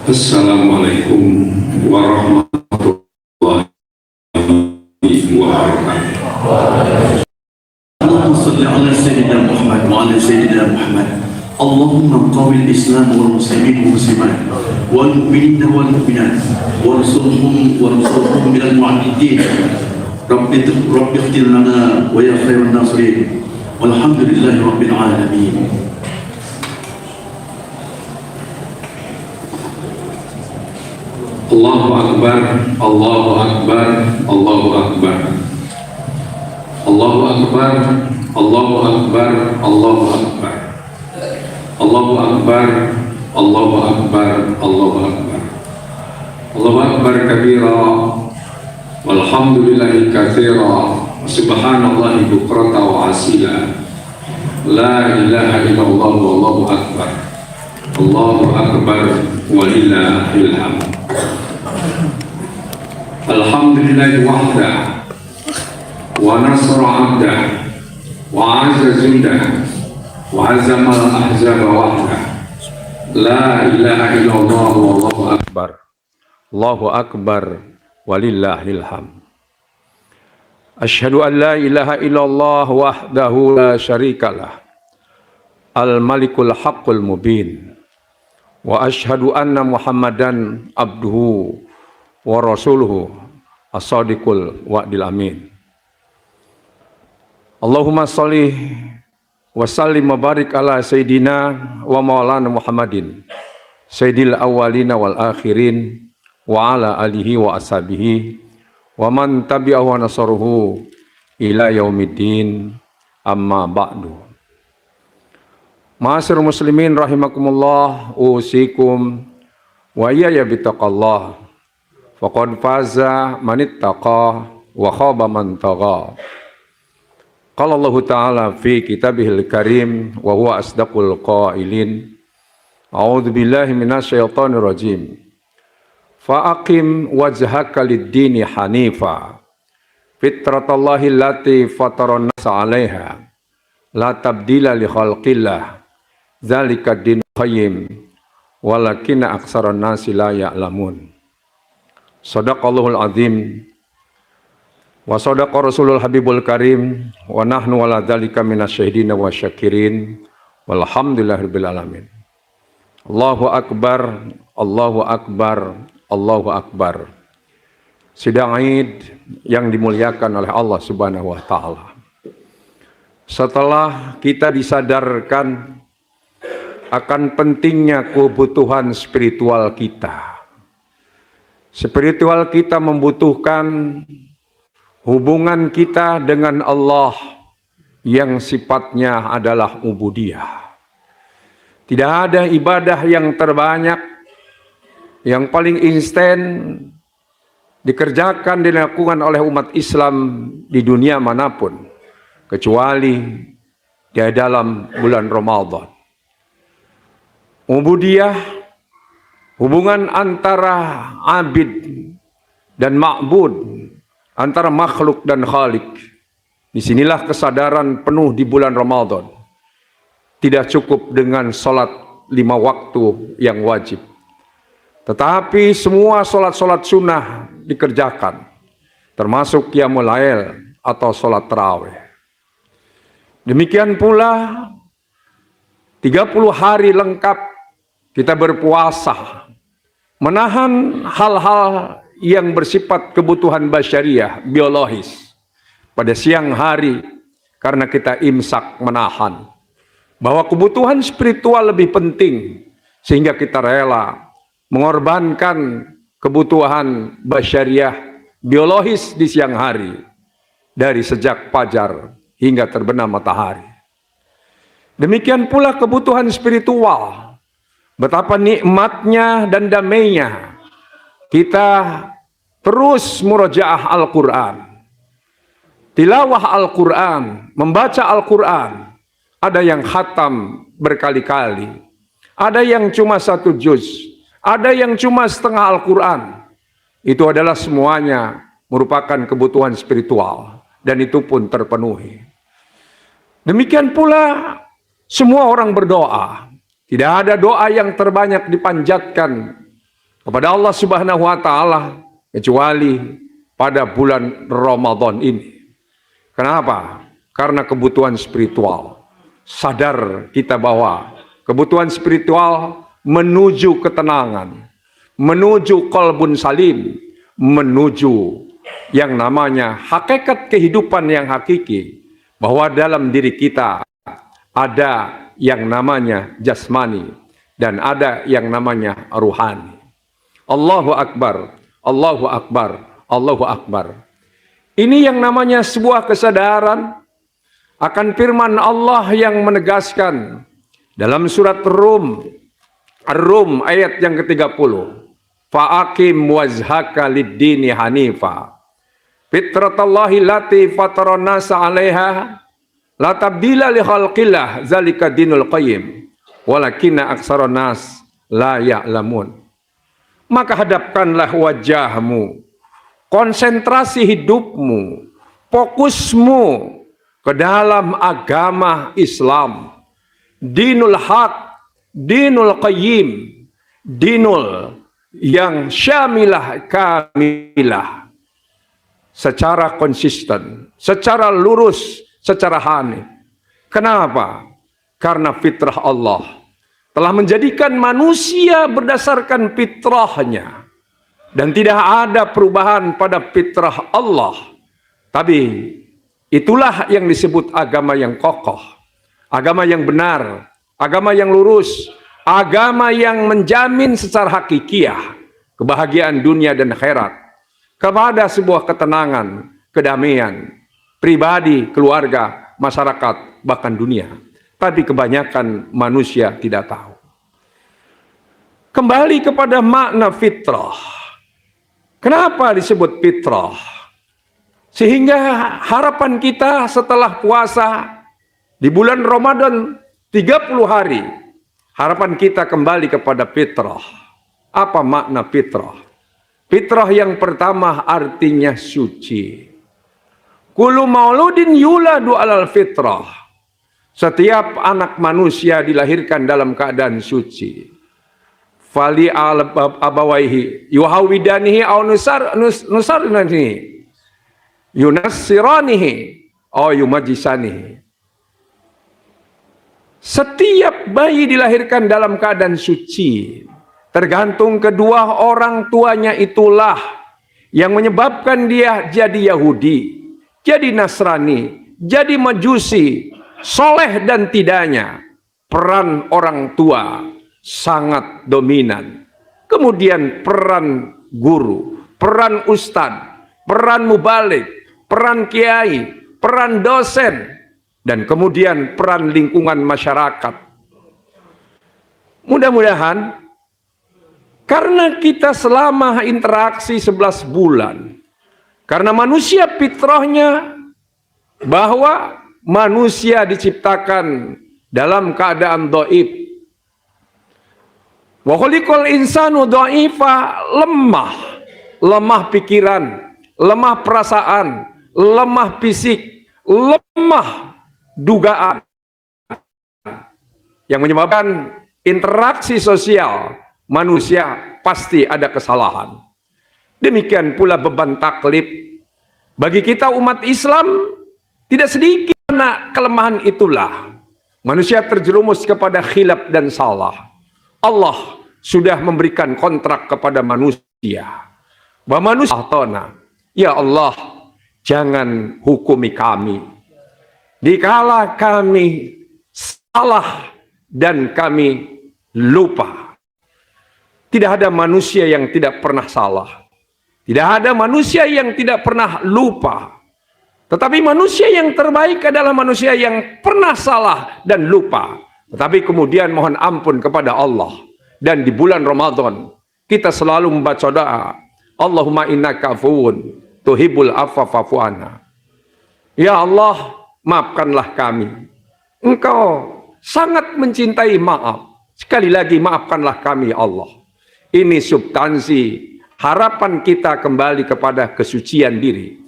Assalamualaikum warahmatullahi wabarakatuh. Allahumma salli ala Sayyidina Muhammad wa ala Sayyidina Muhammad. Allahumma qawil Islam wal muslimin wal muslimat wal mu'minin wal mu'minat warzuqhum minal mu'addidin. Rabbi ighfir lana wa ya khairan nasirin. Walhamdulillahi rabbil alamin. Allahu Akbar, Allahu Akbar, Allahu Akbar. Allahu Akbar, Allahu Akbar, Allahu Akbar. Allahu Akbar, Allahu Akbar, Allahu Akbar. Allahu Akbar kabira, walhamdulillahi katsira, subhanallahi bukrata wa asila. La ilaha illallah wallahu akbar. Allahu Akbar walillahil hamd. Alhamdulillahi wahda wa nasra abda wa azza junda wa azama al-ahzaba wahda. La ilaha illallah wallahu akbar. Allahu akbar walillahil hamd. Asyhadu an la ilaha illallah wahdahu la syarikalah, al-malikul haqqul mubin. Wa asyhadu anna Muhammadan abduhu wa rasuluhu as-sadiqul wa'dil amin. Allahumma sholli wa sallim wa barik ala sayyidina wa maulana Muhammadin sayyidil awwalina wal akhirin wa ala alihi wa ashabihi wa man tabi'ahu wa nasaruhu ila yaumiddin, amma ba'du. Ma'asyiral muslimin rahimakumullah, usikum wa iyaya bittaqallah. Faqad faza man ittaqa wa khaba man tagha. Qala Allah Ta'ala fi kitabihil karim wa huwa asdaqul qailin. A'udzu billahi minasyaitonir rajim. Fa aqim wajhaka lid-dini hanifa. Fitratallahi allati fataran nas 'alaiha. La tabdila li khalqillah. Zalika din qayyim walakinna aksaran nasi la ya'lamun. Shadaqallahul azim wa shadaqa rasulul habibul karim wa nahnu wala dzalika minasyahidin wa syakirin walhamdulillahirabbil alamin. Allahu akbar, Allahu akbar, Allahu akbar. Sidang Id yang dimuliakan oleh Allah Subhanahu wa taala. Setelah kita disadarkan akan pentingnya kebutuhan spiritual kita. Spiritual kita membutuhkan hubungan kita dengan Allah yang sifatnya adalah ubudiyah. Tidak ada ibadah yang terbanyak, yang paling instan dikerjakan, dilakukan oleh umat Islam di dunia manapun, kecuali di dalam bulan Ramadan. Ubudiyah, hubungan antara abid dan ma'bud, antara makhluk dan khalik. Disinilah kesadaran penuh di bulan Ramadan. Tidak cukup dengan sholat 5 waktu yang wajib, tetapi semua sholat-sholat sunnah dikerjakan, termasuk qiyamul lail atau sholat tarawih. Demikian pula 30 hari lengkap kita berpuasa, menahan hal-hal yang bersifat kebutuhan basyariah, biologis. Pada siang hari, karena kita imsak menahan, bahwa kebutuhan spiritual lebih penting, sehingga kita rela mengorbankan kebutuhan basyariah, biologis di siang hari, dari sejak fajar hingga terbenam matahari. Demikian pula kebutuhan spiritual. Betapa nikmatnya dan damainya kita terus murojaah Al-Quran, tilawah Al-Quran, membaca Al-Quran. Ada yang khatam berkali-kali, ada yang cuma 1 juz, ada yang cuma setengah Al-Quran. Itu adalah semuanya merupakan kebutuhan spiritual, dan itu pun terpenuhi. Demikian pula semua orang berdoa. Tidak ada doa yang terbanyak dipanjatkan kepada Allah Subhanahu wa taala kecuali pada bulan Ramadan ini. Kenapa? Karena kebutuhan spiritual. Sadar kita bahwa kebutuhan spiritual menuju ketenangan, menuju qalbun salim, menuju yang namanya hakikat kehidupan yang hakiki, bahwa dalam diri kita ada yang namanya jasmani dan ada yang namanya ruhani. Allahu Akbar, Allahu Akbar, Allahu Akbar. Ini yang namanya sebuah kesadaran akan firman Allah yang menegaskan dalam surat Rum, Ar-Rum ayat yang ke-30. Fa'akim wajhaka lid-dini hanifa. Fitratallahi lati fataran nasa 'alaiha la tabdila li khalqillah zalika dinul qayyim walakinna aktsaran nas la ya'lamun. Maka hadapkanlah wajahmu, konsentrasi hidupmu, fokusmu ke dalam agama Islam, dinul haq, dinul qayyim, dinul yang syamilah kamilah, secara konsisten, secara lurus, secara hanif. Kenapa? Karena fitrah Allah telah menjadikan manusia berdasarkan fitrahnya, dan tidak ada perubahan pada fitrah Allah. Tapi itulah yang disebut agama yang kokoh, agama yang benar, agama yang lurus, agama yang menjamin secara hakikiah kebahagiaan dunia dan akhirat, kepada sebuah ketenangan, kedamaian, pribadi, keluarga, masyarakat, bahkan dunia. Tapi kebanyakan manusia tidak tahu. Kembali kepada makna fitrah. Kenapa disebut fitrah? Sehingga harapan kita setelah puasa di bulan Ramadan 30 hari, harapan kita kembali kepada fitrah. Apa makna fitrah? Fitrah yang pertama artinya suci. Kullu mauludin yuladu alal fitrah. Setiap anak manusia dilahirkan dalam keadaan suci. Fali abawaihi yuhawidanihi aw nusarnihi yunassiranihi aw yumajisanihi. Setiap bayi dilahirkan dalam keadaan suci. Tergantung kedua orang tuanya itulah yang menyebabkan dia jadi Yahudi, jadi Nasrani, jadi Majusi. Soleh dan tidaknya, peran orang tua sangat dominan. Kemudian peran guru, peran ustadz, peran mubalik, peran kiai, peran dosen, dan kemudian peran lingkungan masyarakat. Mudah-mudahan karena kita selama interaksi 11 bulan, karena manusia fitrahnya bahwa manusia diciptakan dalam keadaan dhaif. Wa khuliqal insanu dhaifa, lemah pikiran, lemah perasaan, lemah fisik, lemah dugaan, yang menyebabkan interaksi sosial manusia pasti ada kesalahan. Demikian pula beban taklif bagi kita umat Islam tidak sedikit. Karena kelemahan itulah manusia terjerumus kepada khilaf dan salah. Allah sudah memberikan kontrak kepada manusia bahwa manusia, ya Allah, jangan hukumi kami dikala kami salah dan kami lupa. Tidak ada manusia yang tidak pernah salah, tidak ada manusia yang tidak pernah lupa. Tetapi manusia yang terbaik adalah manusia yang pernah salah dan lupa, tetapi kemudian mohon ampun kepada Allah. Dan di bulan Ramadan kita selalu membaca doa, Allahumma innaka afuwun tuhibbul afwa fa'fu anna. Ya Allah, maafkanlah kami. Engkau sangat mencintai maaf. Sekali lagi maafkanlah kami ya Allah. Ini substansi harapan kita kembali kepada kesucian diri.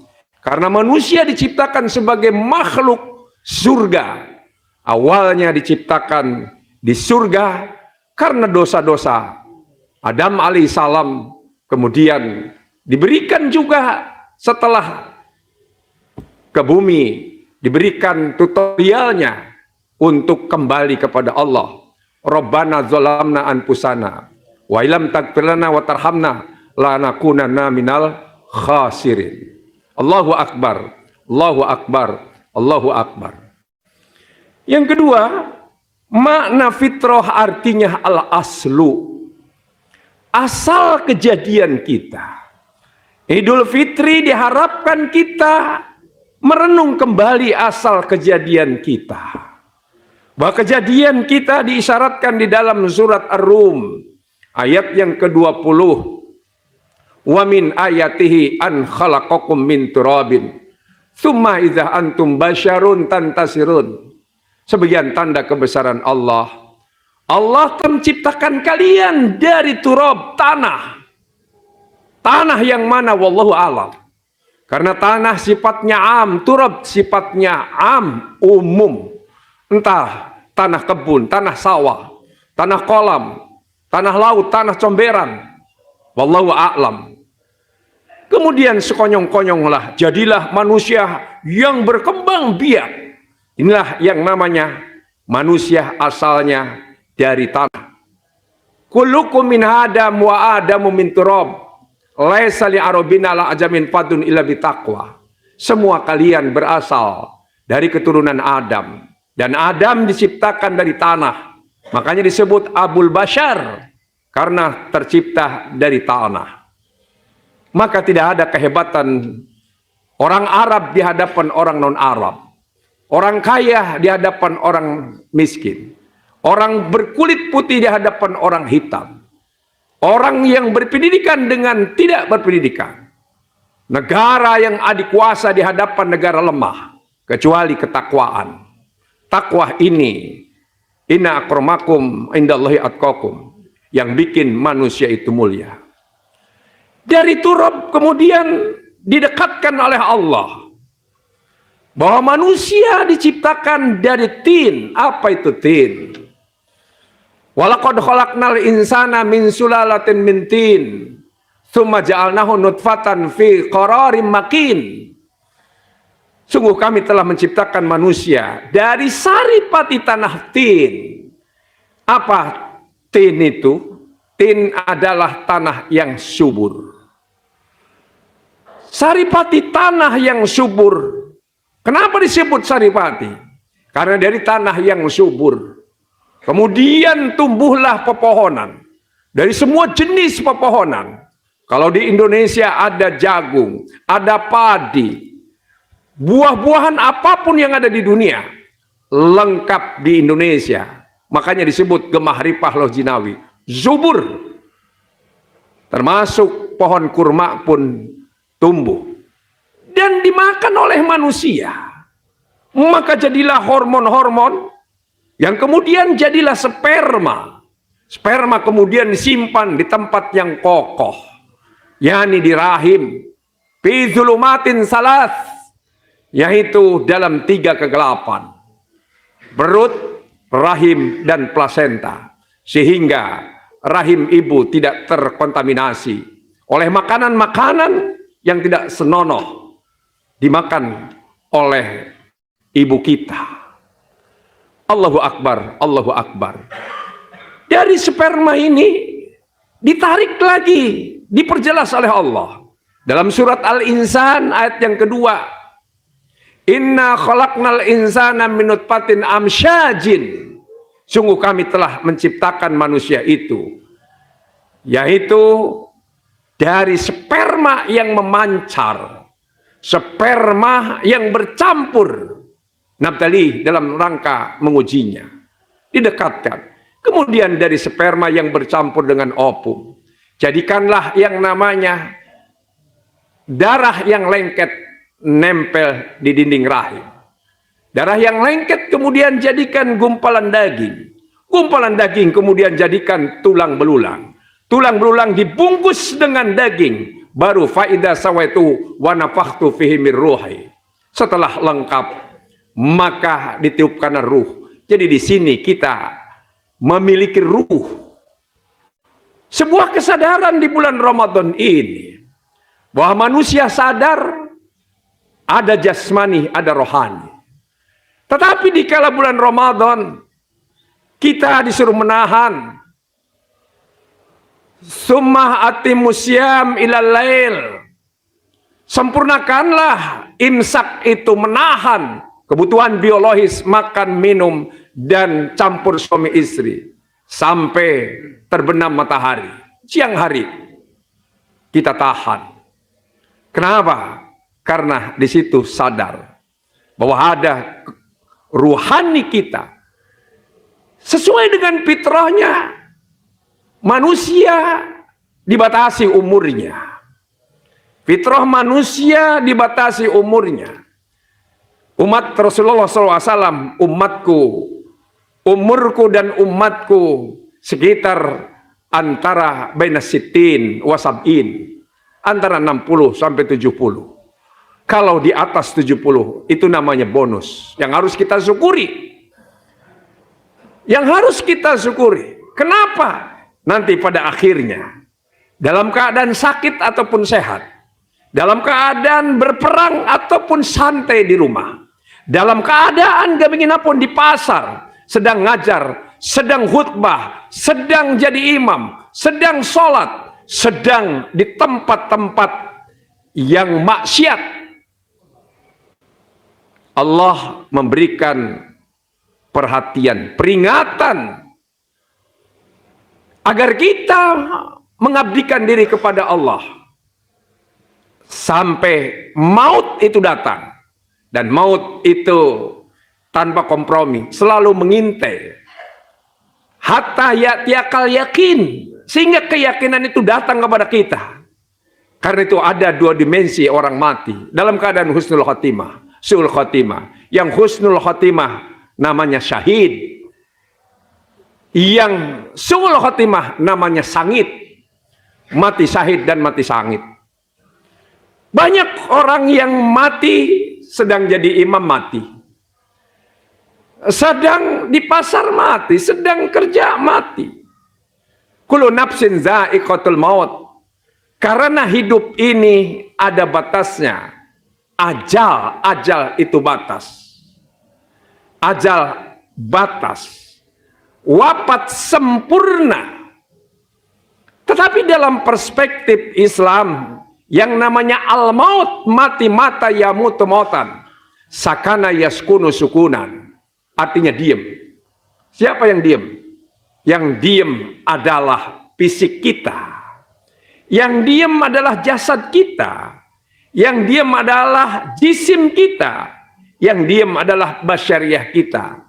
Karena manusia diciptakan sebagai makhluk surga. Awalnya diciptakan di surga karena dosa-dosa. Adam alaihissalam kemudian diberikan juga setelah ke bumi, diberikan tutorialnya untuk kembali kepada Allah. Rabbana zalamna anfusana wa illam taghfir lana wa tarhamna lanakunanna minal khasirin. Allahu akbar, Allahu akbar, Allahu akbar. Yang kedua, makna fitrah artinya al-aslu, asal kejadian kita. Idul Fitri diharapkan kita merenung kembali asal kejadian kita. Bahwa kejadian kita diisyaratkan di dalam surat Ar-Rum ayat yang ke-20. Wa min ayatihi an khalaqakum min turabin tsumma idza antum basyarun tantasirun. Sebagian tanda kebesaran Allah, Allah menciptakan kalian dari turab, tanah. Tanah yang mana wallahu alam. Karena tanah sifatnya am, turab sifatnya am, umum. Entah tanah kebun, tanah sawah, tanah kolam, tanah laut, tanah comberan. Wallahu a'lam. Kemudian sekonyong-konyonglah, jadilah manusia yang berkembang biak. Inilah yang namanya manusia asalnya dari tanah. Kullukum min Adam wa Adamu min turab. Laisa li arabina la ajamin fadun illa bitaqwa. Semua kalian berasal dari keturunan Adam. Dan Adam diciptakan dari tanah. Makanya disebut Abul Bashar. Karena tercipta dari tanah. Maka tidak ada kehebatan orang Arab di hadapan orang non-Arab. Orang kaya di hadapan orang miskin. Orang berkulit putih di hadapan orang hitam. Orang yang berpendidikan dengan tidak berpendidikan. Negara yang adik kuasa di hadapan negara lemah. Kecuali ketakwaan. Takwa ini, inna akramakum indallahi atqakum, yang bikin manusia itu mulia. Dari turab kemudian didekatkan oleh Allah bahwa manusia diciptakan dari tin. Apa itu tin? Walaqad khalaqnal insana min sulalatin min tin tsumma ja'alnahu nutfatan fi qararim makin. Sungguh kami telah menciptakan manusia dari saripati tanah tin. Apa tin itu? Tin adalah tanah yang subur. Saripati tanah yang subur. Kenapa disebut saripati? Karena dari tanah yang subur. Kemudian tumbuhlah pepohonan. Dari semua jenis pepohonan. Kalau di Indonesia ada jagung, ada padi. Buah-buahan apapun yang ada di dunia lengkap di Indonesia. Makanya disebut Gemah Ripah Loh Jinawi, subur. Termasuk pohon kurma pun tumbuh dan dimakan oleh manusia. Maka jadilah hormon-hormon yang kemudian jadilah sperma. Sperma kemudian disimpan di tempat yang kokoh, yakni di rahim. Fi zulumatin salas, yaitu dalam 3 kegelapan. Perut, rahim, dan plasenta. Sehingga rahim ibu tidak terkontaminasi oleh makanan-makanan yang tidak senonoh dimakan oleh ibu kita. Allahu Akbar, Allahu Akbar. Dari sperma ini ditarik lagi, diperjelas oleh Allah. Dalam surat Al-Insan ayat yang kedua. Inna khalaqnal insana min nutfatin amsyajin. Sungguh kami telah menciptakan manusia itu, yaitu dari sperma yang memancar, sperma yang bercampur. Nabtali dalam rangka mengujinya, didekatkan. Kemudian dari sperma yang bercampur dengan ovum, jadikanlah yang namanya darah yang lengket nempel di dinding rahim. Darah yang lengket kemudian jadikan gumpalan daging. Gumpalan daging kemudian jadikan tulang belulang. Tulang belulang dibungkus dengan daging. Baru faida sawaitu wa nafakhtu fihi mir ruhi. Setelah lengkap, maka ditiupkan ruh. Jadi di sini kita memiliki ruh. Sebuah kesadaran di bulan Ramadan ini bahwa manusia sadar ada jasmani, ada rohani. Tetapi di kala bulan Ramadan kita disuruh menahan. Summa atimus syiyam ilal lail. Sempurnakanlah imsak itu, menahan kebutuhan biologis, makan, minum, dan campur suami istri sampai terbenam matahari. Siang hari kita tahan. Kenapa? Karena di situ sadar bahwa ada ruhani kita sesuai dengan fitrahnya. Manusia dibatasi umurnya. Fitrah manusia dibatasi umurnya. Umat Rasulullah SAW, umatku, umurku dan umatku sekitar antara baina sittin wa sab'in, antara 60 sampai 70. Kalau di atas 70 itu namanya bonus yang harus kita syukuri. Yang harus kita syukuri. Kenapa? Nanti pada akhirnya dalam keadaan sakit ataupun sehat, dalam keadaan berperang ataupun santai di rumah, dalam keadaan bagaimanapun di pasar, sedang ngajar, sedang khutbah, sedang jadi imam, sedang sholat, sedang di tempat-tempat yang maksiat, Allah memberikan perhatian, peringatan agar kita mengabdikan diri kepada Allah sampai maut itu datang. Dan maut itu tanpa kompromi, selalu mengintai. Hatta ya'tiyakal yakin, sehingga keyakinan itu datang kepada kita. Karena itu ada dua dimensi orang mati dalam keadaan husnul khotimah, su'ul khotimah. Yang husnul khotimah namanya syahid. Yang su'ul khotimah namanya sangit. Mati syahid dan mati sangit. Banyak orang yang mati sedang jadi imam mati. Sedang di pasar mati, sedang kerja mati. Kullu nafsin za'iqatul maut. Karena hidup ini ada batasnya. Ajal itu batas. Ajal batas. Wafat sempurna. Tetapi dalam perspektif Islam yang namanya al-maut, mati mata yamutu mautan, sakana yaskunu sukunan, artinya diam. Siapa yang diam? Yang diam adalah fisik kita. Yang diam adalah jasad kita. Yang diam adalah jisim kita. Yang diam adalah basyariah kita.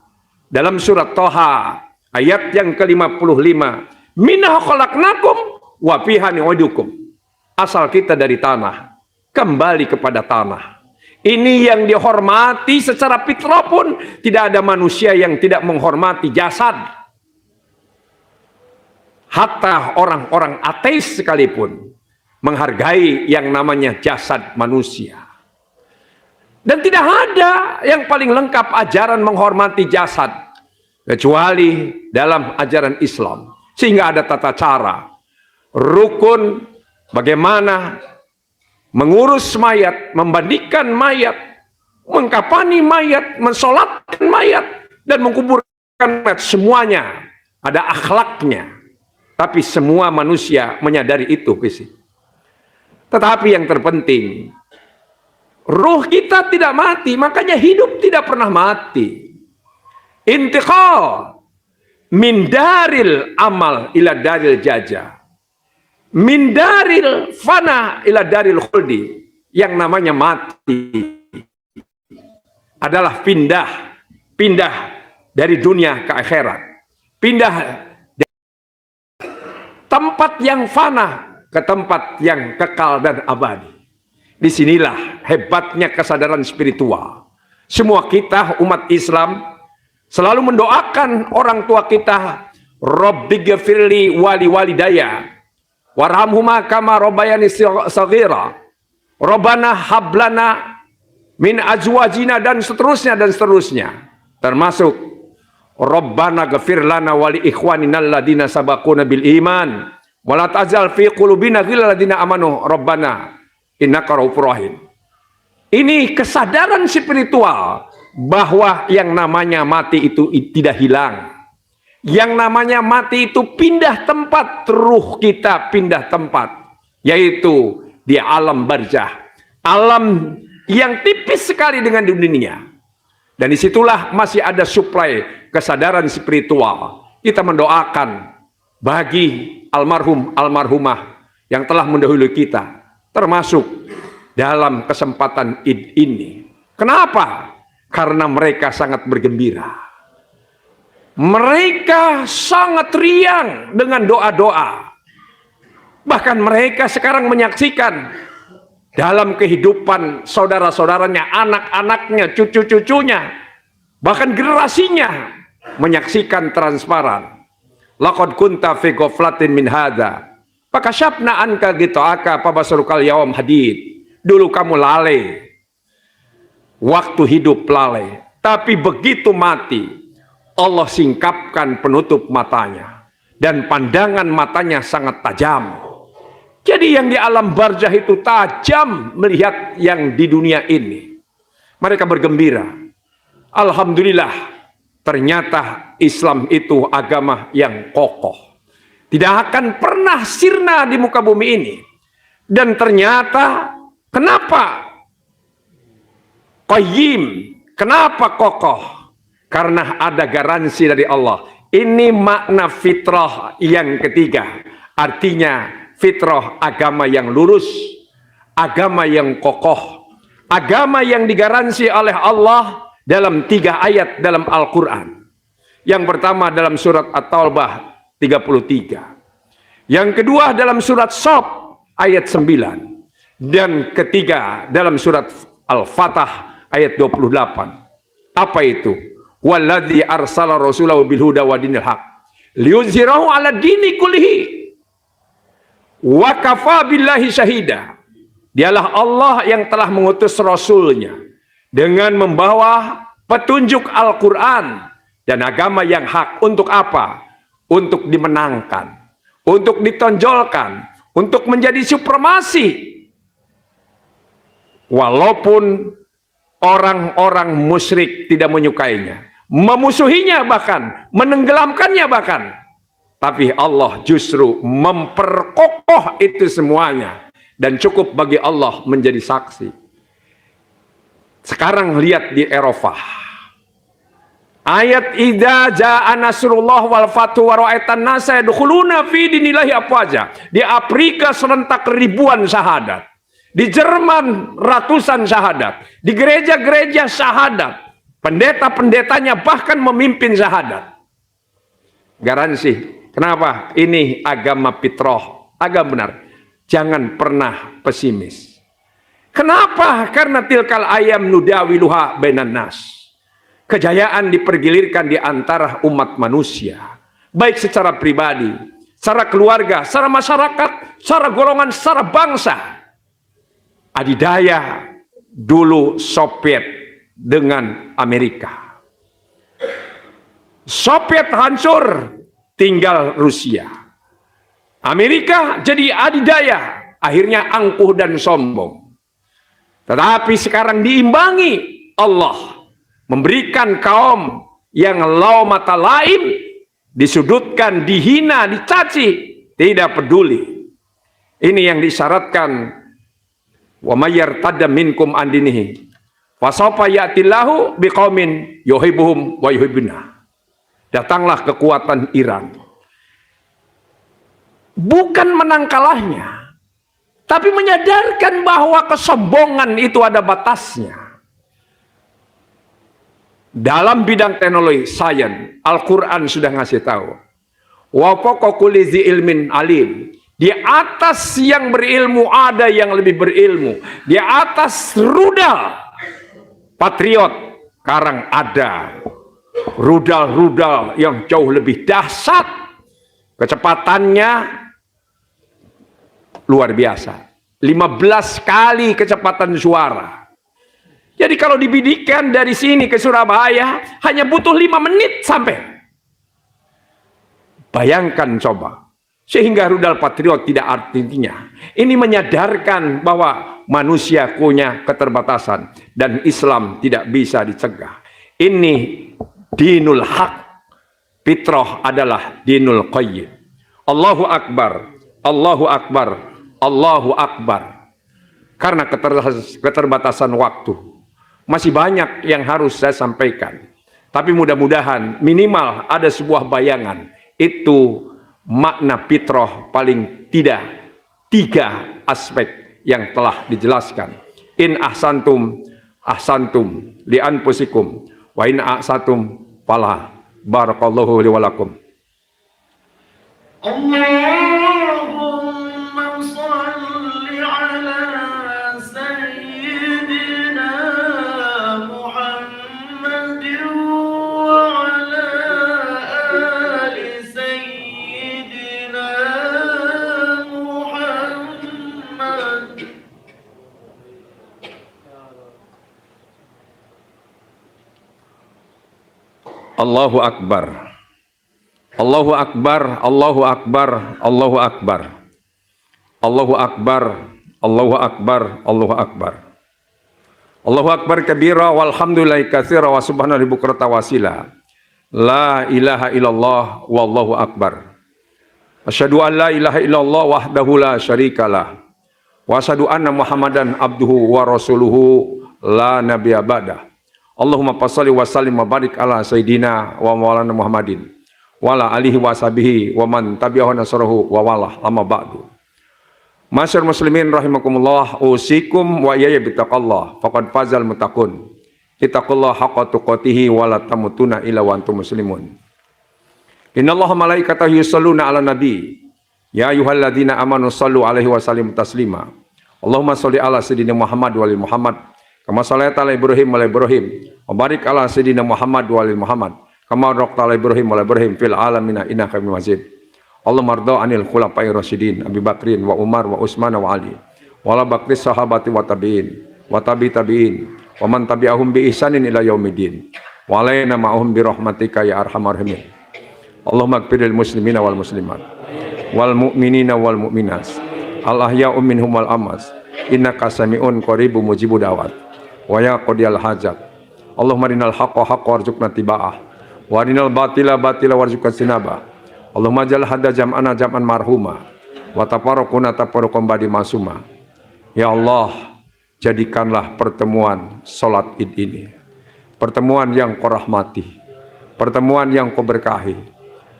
Dalam surat Toha ayat yang ke-55, minha khalaqnakum wa fiha nu'idukum. Asal kita dari tanah, kembali kepada tanah. Ini yang dihormati secara fitrah pun, tidak ada manusia yang tidak menghormati jasad. Hatta orang-orang ateis sekalipun menghargai yang namanya jasad manusia. Dan tidak ada yang paling lengkap ajaran menghormati jasad kecuali dalam ajaran Islam. Sehingga ada tata cara, rukun, bagaimana mengurus mayat, memandikan mayat, mengkafani mayat, mensolatkan mayat, dan menguburkan mayat. Semuanya ada akhlaknya. Tapi semua manusia menyadari itu. Tetapi yang terpenting, ruh kita tidak mati, makanya hidup tidak pernah mati. Intiqal min daril amal ila daril jajah, min daril fana ila daril khuldi. Yang namanya mati adalah pindah dari dunia ke akhirat, pindah dari tempat yang fana ke tempat yang kekal dan abadi. Disinilah hebatnya kesadaran spiritual. Semua kita umat Islam selalu mendoakan orang tua kita, Rabbighfirli wali walidayya warhamhuma kama rabbayani shaghira, Rabbana hablana min azwajina, dan seterusnya dan seterusnya. Termasuk Rabbana ghafir lana wali ikhwanina alladziina sabaquna bil iman Wala tazal fi qulubina ghillal ladzina amanu rabbana innaka raufur rahim. Ini kesadaran spiritual bahwa yang namanya mati itu tidak hilang. Yang namanya mati itu pindah tempat, ruh kita pindah tempat, yaitu di alam barzah. Alam yang tipis sekali dengan dunia. Dan disitulah masih ada suplai kesadaran spiritual. Kita mendoakan bagi almarhum, almarhumah yang telah mendahului kita, termasuk dalam kesempatan Id ini. Kenapa? Karena mereka sangat bergembira. Mereka sangat riang dengan doa-doa. Bahkan mereka sekarang menyaksikan dalam kehidupan saudara-saudaranya, anak-anaknya, cucu-cucunya, bahkan generasinya menyaksikan transparan. Laqad kunta fi ghaflatin min hadza fakasyafna anka ghita'aka fabasarukal yawm hadid. Dulu kamu lalai, waktu hidup lalai, tapi begitu mati Allah singkapkan penutup matanya dan pandangan matanya sangat tajam. Jadi yang di alam barzah itu tajam melihat yang di dunia ini. Mereka bergembira. Alhamdulillah, ternyata Islam itu agama yang kokoh. Tidak akan pernah sirna di muka bumi ini. Dan ternyata, kenapa qayyim? Kenapa kokoh? Karena ada garansi dari Allah. Ini makna fitrah yang ketiga. Artinya fitrah agama yang lurus, agama yang kokoh, agama yang digaransi oleh Allah dalam 3 ayat dalam Al-Quran. Yang pertama dalam surat At-Taubah 33. Yang kedua dalam surat Shaf ayat 9. Dan ketiga dalam surat Al-Fatah ayat 28. Apa itu? Walladzi arsala rasulahu bil huda wa dinil haq liyuzhirahu ala dini kullihi wa kafa billahi syahida. Dialah Allah yang telah mengutus Rasulnya dengan membawa petunjuk Al-Quran dan agama yang hak. Untuk apa? Untuk dimenangkan, untuk ditonjolkan, untuk menjadi supremasi. Walaupun orang-orang musyrik tidak menyukainya, memusuhinya, bahkan menenggelamkannya bahkan, tapi Allah justru memperkokoh itu semuanya. Dan cukup bagi Allah menjadi saksi. Sekarang lihat di Eropa. Ayat idza jaa nasrullah wal fathu wa ra'aitan nasa yadkhuluna fi dinillahi afwaja. Di Afrika serentak ribuan syahadat. Di Jerman ratusan syahadat. Di gereja-gereja syahadat. Pendeta-pendetanya bahkan memimpin syahadat. Garansi. Kenapa? Ini agama fitrah, agama benar. Jangan pernah pesimis. Kenapa? Karena tilkal ayam nudawiluha bainan nas. Kejayaan dipergilirkan di antara umat manusia. Baik secara pribadi, secara keluarga, secara masyarakat, secara golongan, secara bangsa. Adidaya dulu Soviet dengan Amerika. Soviet hancur, tinggal Rusia. Amerika jadi adidaya, akhirnya angkuh dan sombong. Tetapi sekarang diimbangi Allah, memberikan kaum yang laumata laim, disudutkan, dihina, dicaci, tidak peduli. Ini yang disyaratkan, wa may yartadda minkum an dinihi fasawfa ya'tillahu biqaumin yuhibbuhum wa yuhibbuna. Datanglah kekuatan Iran. Bukan menang kalahnya, tapi menyadarkan bahwa kesombongan itu ada batasnya. Dalam bidang teknologi, sains, Al-Quran sudah ngasih tahu. Wa fawqa kulli dzi ilmin alim. Di atas yang berilmu ada yang lebih berilmu. Di atas rudal patriot sekarang ada rudal-rudal yang jauh lebih dahsyat. Kecepatannya luar biasa. 15 kali kecepatan suara. Jadi kalau dibidikan dari sini ke Surabaya hanya butuh 5 menit sampai. Bayangkan coba. Sehingga rudal patriot tidak artinya. Ini menyadarkan bahwa manusia punya keterbatasan dan Islam tidak bisa dicegah. Ini dinul haq. Fitrah adalah dinul qayyim. Allahu Akbar, Allahu Akbar, Allahu Akbar. Karena keterbatasan waktu, masih banyak yang harus saya sampaikan. Tapi mudah-mudahan minimal ada sebuah bayangan. Itu makna fitrah paling tidak 3 aspek yang telah dijelaskan. In ahsantum, ahsantum li anfusikum. Wa in ahsantum falah. Barakallahu li wa lakum. Allahumma salli ala sayyidina Muhammadin wa ala ali sayyidina Muhammad. Allahu Akbar. Allahu Akbar, Allahu Akbar, Allahu Akbar. Allahu Akbar, Allahu Akbar, Allahu Akbar. Allahu Akbar kabira walhamdulillahi katsira wa subhanallahi bukrata wasila. La ilaha illallah wallahu akbar. Asyhadu an la ilaha illallah wahdahu la syarikalah. Wa asyhadu anna Muhammadan abduhu wa rasuluhu la nabiyya ba'dah. Allahumma passalli wa sallim wa barik ala sayyidina wa maulana Muhammadin wa ala alihi wa sahbihi wa man tabi'ahu nasrahu wa walah amma ba'du. Masyar muslimin rahimakumullah, usikum wa iyaya bittaqallah faqad fazal muttaqun. Ittaqullah haqqa tuqatih wa la tamutunna illa wa antum muslimun. Innallaha malaikatahu yusholluna 'alan nabi. Ya ayyuhalladzina amanu shallu 'alaihi wa sallimu taslima. Allahumma shalli ala sayyidina Muhammad wa ali Muhammad. Kama shalaita ala Ibrahim wa ala Ibrahim, wa barik ala sayyidina Muhammad wa ali Muhammad, kama barakta ala Ibrahim wa ala Ibrahim fil alamin innaka Hamidum Majid. Allahumma rda anil khulafa'ir rasyidin Abi Bakrin wa Umar wa Utsman wa Ali, wa ala baqi sahabati wa tabi'in, wa tabi'in, wa man tabi'ahum bi ihsanin ila yaumiddin. Wa alaina ma'hum bi rahmatika ya arhamar rahimin. Allahumma ighfir lil muslimina wal muslimat, wal mu'minina wal mu'minat, al ahya'u minhum wal amwas, innaka sami'un qaribun mujibud da'wat. Wa ya qadiyal hajat. Allahumma arinal haqqa haqqa warzuqna tiba'ah, wa arinal batila batila warzuqna sinabah. Allahumma jal hada jam'ana jam'an marhuma, wa tafarraquna tafarruqan ba'di masuma. Ya Allah, jadikanlah pertemuan salat Id ini pertemuan yang Kau rahmati, pertemuan yang Kau berkahi,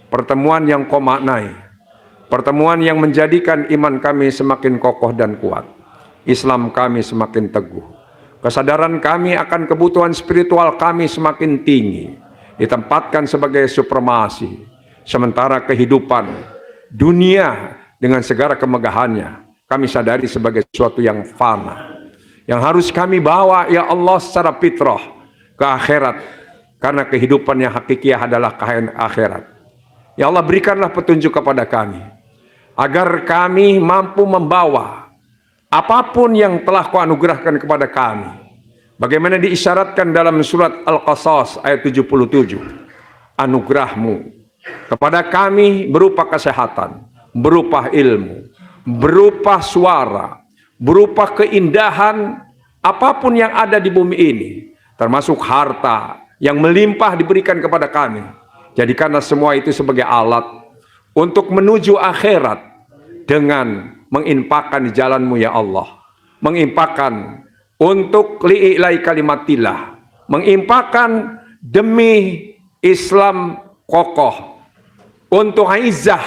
pertemuan yang Kau maknai, pertemuan yang menjadikan iman kami semakin kokoh dan kuat, Islam kami semakin teguh, kesadaran kami akan kebutuhan spiritual kami semakin tinggi, ditempatkan sebagai supremasi, sementara kehidupan dunia dengan segala kemegahannya kami sadari sebagai sesuatu yang fana, yang harus kami bawa ya Allah secara fitrah ke akhirat, karena kehidupan yang hakikiyah adalah kekayaan akhirat. Ya Allah, berikanlah petunjuk kepada kami agar kami mampu membawa apapun yang telah Kau anugerahkan kepada kami, bagaimana diisyaratkan dalam surat Al-Qasas ayat 77. Anugerah-Mu kepada kami berupa kesehatan, berupa ilmu, berupa suara, berupa keindahan, apapun yang ada di bumi ini, termasuk harta yang melimpah diberikan kepada kami. Jadikanlah semua itu sebagai alat untuk menuju akhirat dengan menginfakkan di jalan-Mu ya Allah, menginfakkan untuk li'ilai kalimatillah, menginfakkan demi Islam kokoh, untuk izzah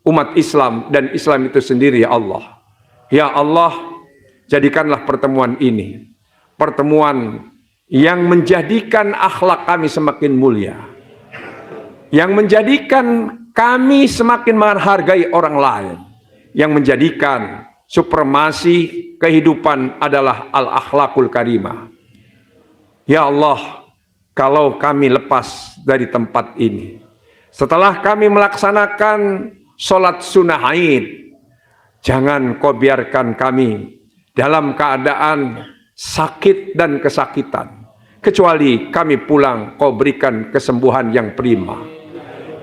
umat Islam dan Islam itu sendiri ya Allah. Ya Allah, jadikanlah pertemuan ini pertemuan yang menjadikan akhlak kami semakin mulia, yang menjadikan kami semakin menghargai orang lain, yang menjadikan supremasi kehidupan adalah al-akhlakul karimah. Ya Allah, kalau kami lepas dari tempat ini, setelah kami melaksanakan sholat sunnah Aid, jangan Kau biarkan kami dalam keadaan sakit dan kesakitan, kecuali kami pulang Kau berikan kesembuhan yang prima.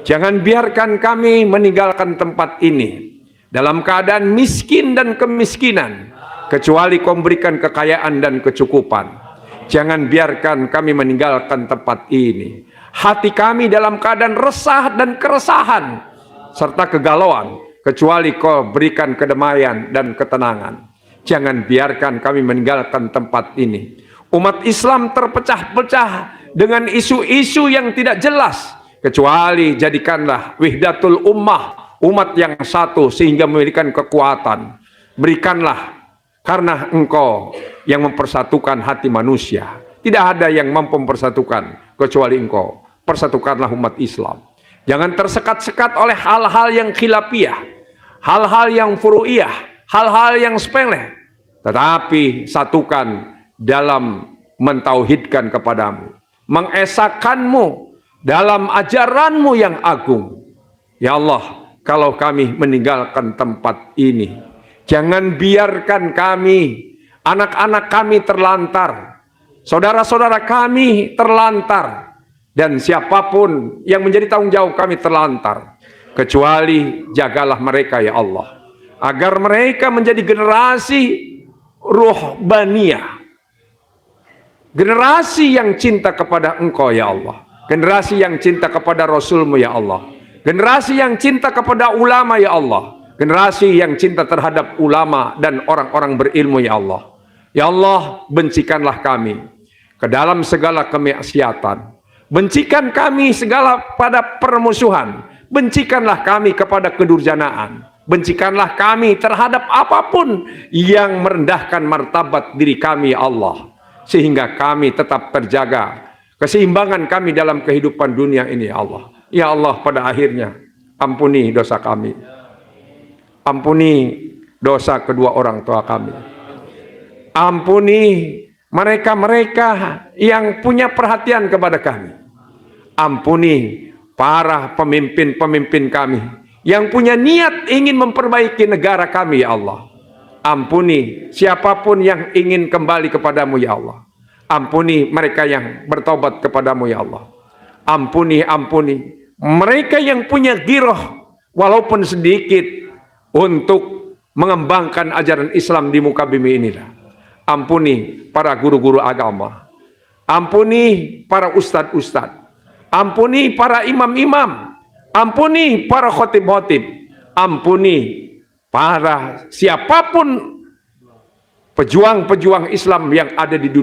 Jangan biarkan kami meninggalkan tempat ini dalam keadaan miskin dan kemiskinan, kecuali Kau berikan kekayaan dan kecukupan. Jangan biarkan kami meninggalkan tempat ini, hati kami dalam keadaan resah dan keresahan, serta kegalauan, kecuali Kau berikan kedamaian dan ketenangan. Jangan biarkan kami meninggalkan tempat ini. Umat Islam terpecah-pecah dengan isu-isu yang tidak jelas, kecuali jadikanlah wihdatul ummah, umat yang satu sehingga memiliki kekuatan. Berikanlah, karena Engkau yang mempersatukan hati manusia. Tidak ada yang mampu mempersatukan kecuali Engkau. Persatukanlah umat Islam. Jangan tersekat-sekat oleh hal-hal yang khilafiyah, hal-hal yang furu'iyah, hal-hal yang sepele, tetapi satukan dalam mentauhidkan kepadamu, mengesahkanmu dalam ajaranmu yang agung. Ya Allah, kalau kami meninggalkan tempat ini, jangan biarkan kami, anak-anak kami terlantar, saudara-saudara kami terlantar, dan siapapun yang menjadi tanggung jawab kami terlantar, kecuali jagalah mereka ya Allah, agar mereka menjadi generasi ruhbaniyah, generasi yang cinta kepada Engkau ya Allah, generasi yang cinta kepada Rasul-Mu ya Allah, generasi yang cinta kepada ulama ya Allah, generasi yang cinta terhadap ulama dan orang-orang berilmu ya Allah. Ya Allah, bencikanlah kami ke dalam segala kemaksiatan, bencikan kami segala pada permusuhan, bencikanlah kami kepada kedurjanaan, bencikanlah kami terhadap apapun yang merendahkan martabat diri kami ya Allah, sehingga kami tetap terjaga keseimbangan kami dalam kehidupan dunia ini ya Allah. Ya Allah, pada akhirnya ampuni dosa kami, ampuni dosa kedua orang tua kami, ampuni mereka-mereka yang punya perhatian kepada kami, ampuni para pemimpin-pemimpin kami yang punya niat ingin memperbaiki negara kami ya Allah. Ampuni siapapun yang ingin kembali kepadamu ya Allah. Ampuni mereka yang bertobat kepadamu ya Allah. Ampuni mereka yang punya giroh walaupun sedikit untuk mengembangkan ajaran Islam di muka bumi inilah. Ampuni para guru-guru agama, ampuni para ustadz-ustadz, ampuni para imam-imam, ampuni para khotib-khotib, ampuni para siapapun pejuang-pejuang Islam yang ada di dunia.